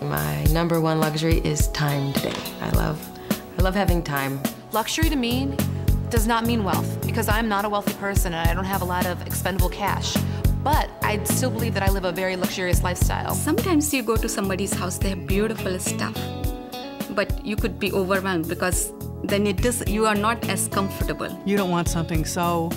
My number one luxury is time today. I love having time. Luxury to me does not mean wealth, because I'm not a wealthy person and I don't have a lot of expendable cash. But I still believe that I live a very luxurious lifestyle. Sometimes you go to somebody's house, they have beautiful stuff, but you could be overwhelmed because then you are not as comfortable. You don't want something so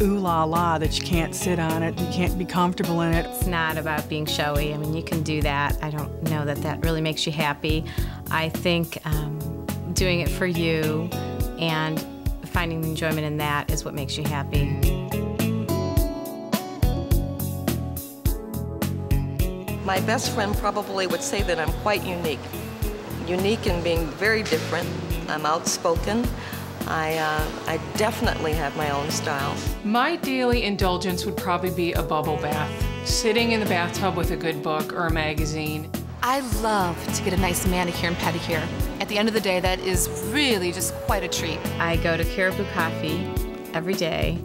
ooh la la that you can't sit on it, you can't be comfortable in it. It's not about being showy. I mean, you can do that. I don't know that that really makes you happy. I think doing it for you and finding the enjoyment in that is what makes you happy. My best friend probably would say that I'm quite unique. Unique in being very different. I'm outspoken. I definitely have my own style. My daily indulgence would probably be a bubble bath. Sitting in the bathtub with a good book or a magazine. I love to get a nice manicure and pedicure. At the end of the day, that is really just quite a treat. I go to Caribou Coffee every day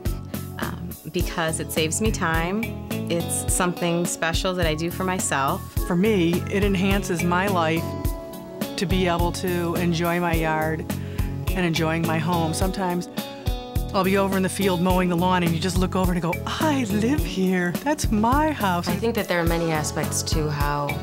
because it saves me time. It's something special that I do for myself. For me, it enhances my life to be able to enjoy my yard and enjoying my home. Sometimes I'll be over in the field mowing the lawn and you just look over and go, I live here, that's my house. I think that there are many aspects to how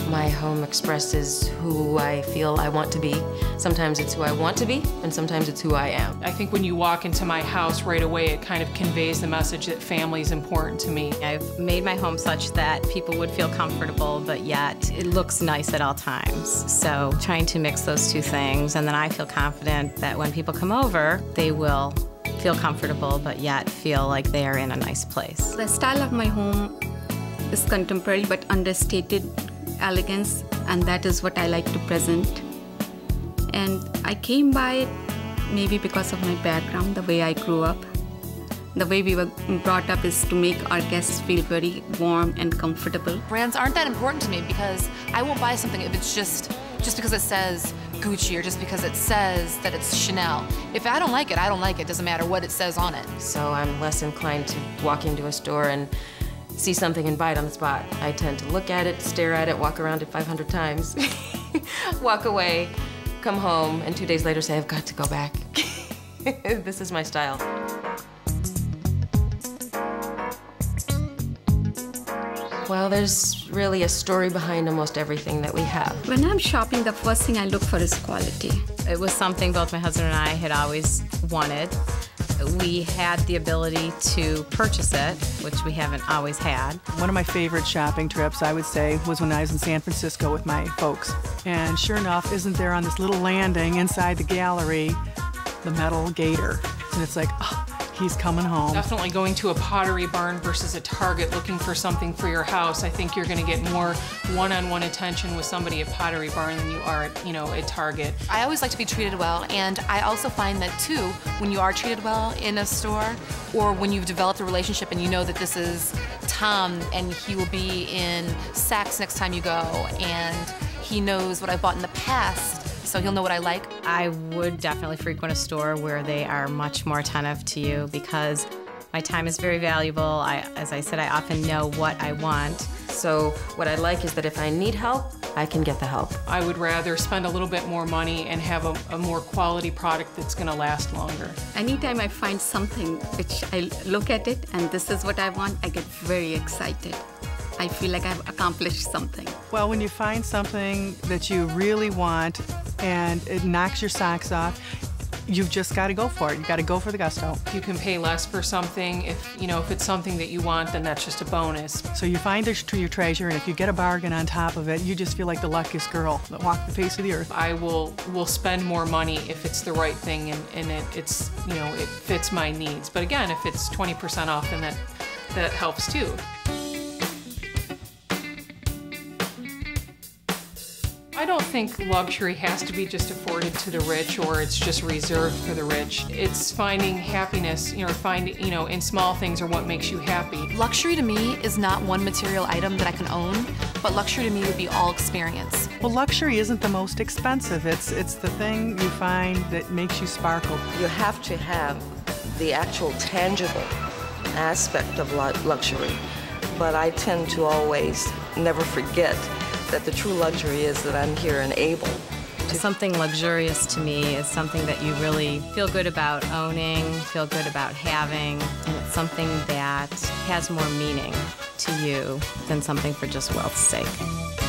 my home expresses who I feel I want to be. Sometimes it's who I want to be, and sometimes it's who I am. I think when you walk into my house right away, it kind of conveys the message that family is important to me. I've made my home such that people would feel comfortable, but yet it looks nice at all times. So trying to mix those two things, and then I feel confident that when people come over, they will feel comfortable, but yet feel like they are in a nice place. The style of my home is contemporary but understated elegance, and that is what I like to present. And I came by it maybe because of my background, the way I grew up. The way we were brought up is to make our guests feel very warm and comfortable. Brands aren't that important to me because I won't buy something if it's just because it says Gucci or just because it says that it's Chanel. If I don't like it, I don't like it. It doesn't matter what it says on it. So I'm less inclined to walk into a store and see something and buy it on the spot. I tend to look at it, stare at it, walk around it 500 times, walk away, come home, and 2 days later say, I've got to go back. This is my style. Well, there's really a story behind almost everything that we have. When I'm shopping, the first thing I look for is quality. It was something both my husband and I had always wanted. We had the ability to purchase it, which we haven't always had. One of my favorite shopping trips, I would say, was when I was in San Francisco with my folks. And sure enough, isn't there on this little landing inside the gallery, the metal gator? And it's like, oh, he's coming home. Definitely going to a Pottery Barn versus a Target looking for something for your house. I think you're going to get more one-on-one attention with somebody at Pottery Barn than you are at, at Target. I always like to be treated well, and I also find that too, when you are treated well in a store, or when you've developed a relationship and you know that this is Tom and he will be in Saks next time you go, and he knows what I've bought in the past, so he'll know what I like. I would definitely frequent a store where they are much more attentive to you because my time is very valuable. As I said, I often know what I want. So what I like is that if I need help, I can get the help. I would rather spend a little bit more money and have a more quality product that's going to last longer. Anytime I find something which I look at it and this is what I want, I get very excited. I feel like I've accomplished something. Well, when you find something that you really want and it knocks your socks off, you've just got to go for it. You've got to go for the gusto. You can pay less for something. If it's something that you want, then that's just a bonus. So you find your treasure, and if you get a bargain on top of it, you just feel like the luckiest girl that walked the face of the earth. I will spend more money if it's the right thing and it fits my needs. But again, if it's 20% off, then that helps too. I don't think luxury has to be just afforded to the rich or it's just reserved for the rich. It's finding happiness, in small things or what makes you happy. Luxury to me is not one material item that I can own, but luxury to me would be all experience. Well, luxury isn't the most expensive. It's the thing you find that makes you sparkle. You have to have the actual tangible aspect of luxury, but I tend to always never forget that the true luxury is that I'm here and able. Something luxurious to me is something that you really feel good about owning, feel good about having, and it's something that has more meaning to you than something for just wealth's sake.